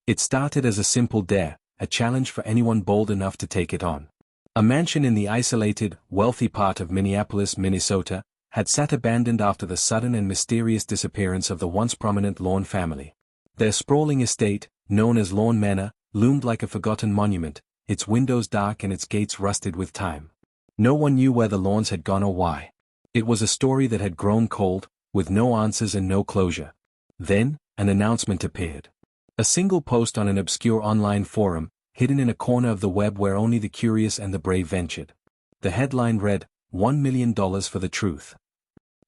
It started as a simple dare, a challenge for anyone bold enough to take it on. A mansion in the isolated, wealthy part of Minneapolis, Minnesota, had sat abandoned after the sudden and mysterious disappearance of the once prominent Lawn family. Their sprawling estate, known as Lawn Manor, loomed like a forgotten monument, its windows dark and its gates rusted with time. No one knew where the Lawns had gone or why. It was a story that had grown cold, with no answers and no closure. Then, an announcement appeared. A single post on an obscure online forum, hidden in a corner of the web where only the curious and the brave ventured. The headline read, $1 million for the truth.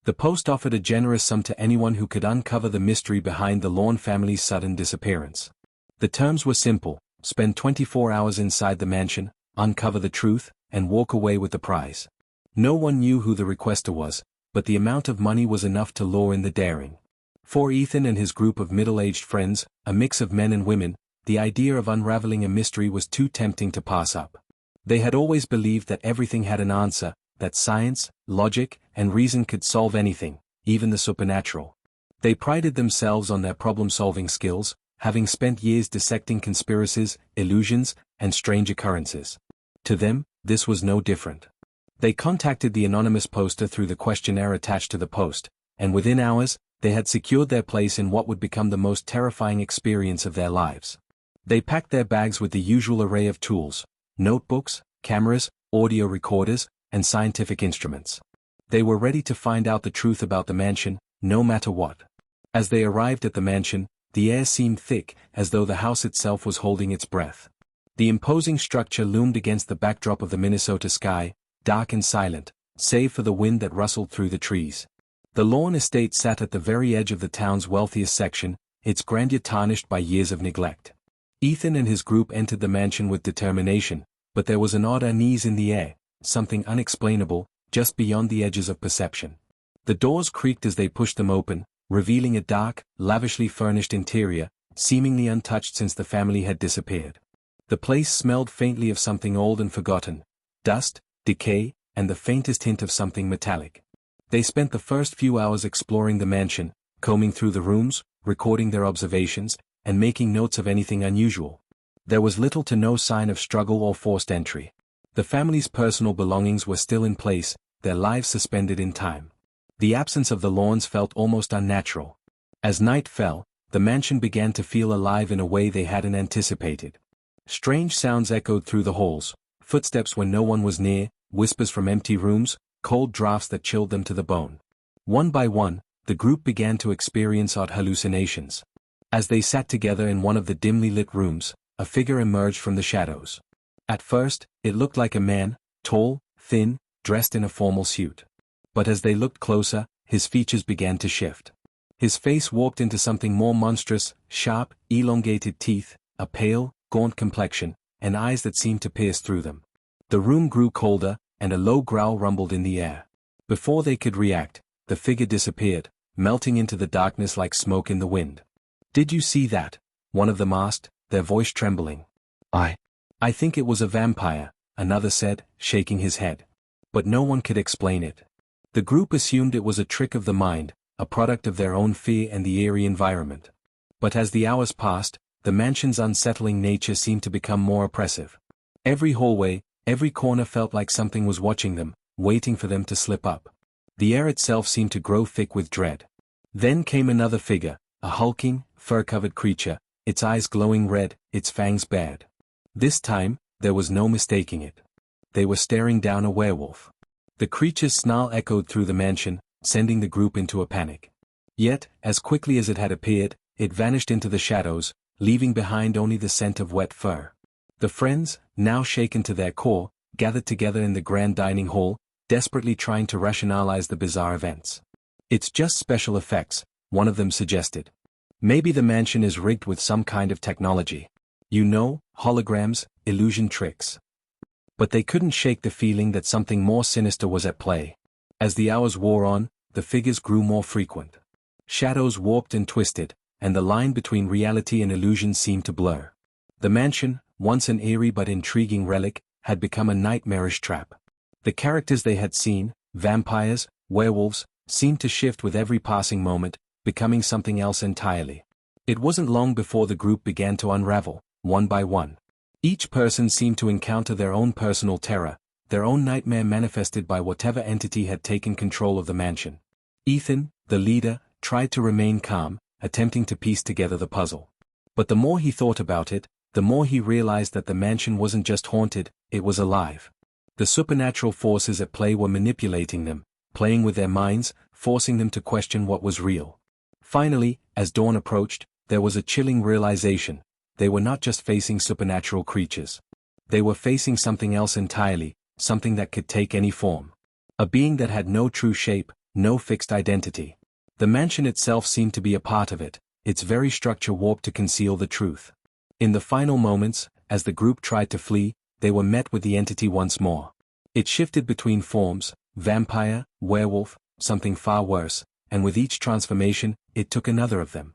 The post offered a generous sum to anyone who could uncover the mystery behind the Lawn family's sudden disappearance. The terms were simple: spend 24 hours inside the mansion, uncover the truth, and walk away with the prize. No one knew who the requester was, but the amount of money was enough to lure in the daring. For Ethan and his group of middle-aged friends, a mix of men and women, the idea of unraveling a mystery was too tempting to pass up. They had always believed that everything had an answer, that science, logic, and reason could solve anything, even the supernatural. They prided themselves on their problem-solving skills, having spent years dissecting conspiracies, illusions, and strange occurrences. To them, this was no different. They contacted the anonymous poster through the questionnaire attached to the post, and within hours, they had secured their place in what would become the most terrifying experience of their lives. They packed their bags with the usual array of tools: notebooks, cameras, audio recorders, and scientific instruments. They were ready to find out the truth about the mansion, no matter what. As they arrived at the mansion, the air seemed thick, as though the house itself was holding its breath. The imposing structure loomed against the backdrop of the Minnesota sky, dark and silent, save for the wind that rustled through the trees. The Lawn estate sat at the very edge of the town's wealthiest section, its grandeur tarnished by years of neglect. Ethan and his group entered the mansion with determination, but there was an odd unease in the air, something unexplainable, just beyond the edges of perception. The doors creaked as they pushed them open, revealing a dark, lavishly furnished interior, seemingly untouched since the family had disappeared. The place smelled faintly of something old and forgotten: dust, decay, and the faintest hint of something metallic. They spent the first few hours exploring the mansion, combing through the rooms, recording their observations, and making notes of anything unusual. There was little to no sign of struggle or forced entry. The family's personal belongings were still in place, their lives suspended in time. The absence of the Lawns felt almost unnatural. As night fell, the mansion began to feel alive in a way they hadn't anticipated. Strange sounds echoed through the halls: footsteps when no one was near, whispers from empty rooms, cold drafts that chilled them to the bone. One by one, the group began to experience odd hallucinations. As they sat together in one of the dimly lit rooms, a figure emerged from the shadows. At first, it looked like a man, tall, thin, dressed in a formal suit. But as they looked closer, his features began to shift. His face warped into something more monstrous: sharp, elongated teeth, a pale, gaunt complexion, and eyes that seemed to pierce through them. The room grew colder, and a low growl rumbled in the air. Before they could react, the figure disappeared, melting into the darkness like smoke in the wind. "Did you see that?" one of them asked, their voice trembling. I think it was a vampire," another said, shaking his head. But no one could explain it. The group assumed it was a trick of the mind, a product of their own fear and the eerie environment. But as the hours passed, the mansion's unsettling nature seemed to become more oppressive. Every hallway, every corner felt like something was watching them, waiting for them to slip up. The air itself seemed to grow thick with dread. Then came another figure, a hulking, fur-covered creature, its eyes glowing red, its fangs bared. This time, there was no mistaking it. They were staring down a werewolf. The creature's snarl echoed through the mansion, sending the group into a panic. Yet, as quickly as it had appeared, it vanished into the shadows, leaving behind only the scent of wet fur. The friends, now shaken to their core, gathered together in the grand dining hall, desperately trying to rationalize the bizarre events. "It's just special effects," one of them suggested. "Maybe the mansion is rigged with some kind of technology. You know, holograms, illusion tricks." But they couldn't shake the feeling that something more sinister was at play. As the hours wore on, the figures grew more frequent. Shadows warped and twisted, and the line between reality and illusion seemed to blur. The mansion, once an eerie but intriguing relic, had become a nightmarish trap. The characters they had seen, vampires, werewolves, seemed to shift with every passing moment, becoming something else entirely. It wasn't long before the group began to unravel, one by one. Each person seemed to encounter their own personal terror, their own nightmare manifested by whatever entity had taken control of the mansion. Ethan, the leader, tried to remain calm, attempting to piece together the puzzle. But the more he thought about it, the more he realized that the mansion wasn't just haunted, it was alive. The supernatural forces at play were manipulating them, playing with their minds, forcing them to question what was real. Finally, as dawn approached, there was a chilling realization: they were not just facing supernatural creatures. They were facing something else entirely, something that could take any form. A being that had no true shape, no fixed identity. The mansion itself seemed to be a part of it, its very structure warped to conceal the truth. In the final moments, as the group tried to flee, they were met with the entity once more. It shifted between forms: vampire, werewolf, something far worse, and with each transformation, it took another of them.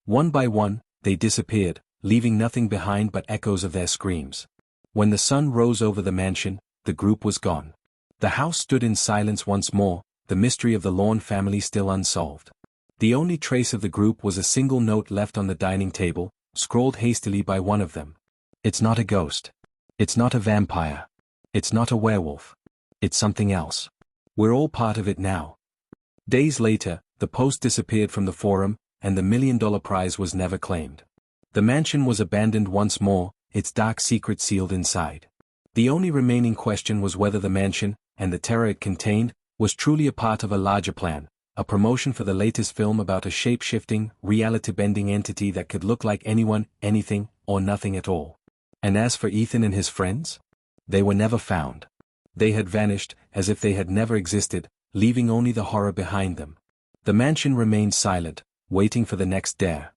One by one, they disappeared, leaving nothing behind but echoes of their screams. When the sun rose over the mansion, the group was gone. The house stood in silence once more, the mystery of the Lorne family still unsolved. The only trace of the group was a single note left on the dining table, scrawled hastily by one of them. "It's not a ghost. It's not a vampire. It's not a werewolf. It's something else. We're all part of it now." Days later, the post disappeared from the forum, and the $1 million prize was never claimed. The mansion was abandoned once more, its dark secret sealed inside. The only remaining question was whether the mansion, and the terror it contained, was truly a part of a larger plan, a promotion for the latest film about a shape-shifting, reality-bending entity that could look like anyone, anything, or nothing at all. And as for Ethan and his friends? They were never found. They had vanished, as if they had never existed, leaving only the horror behind them. The mansion remained silent, waiting for the next dare.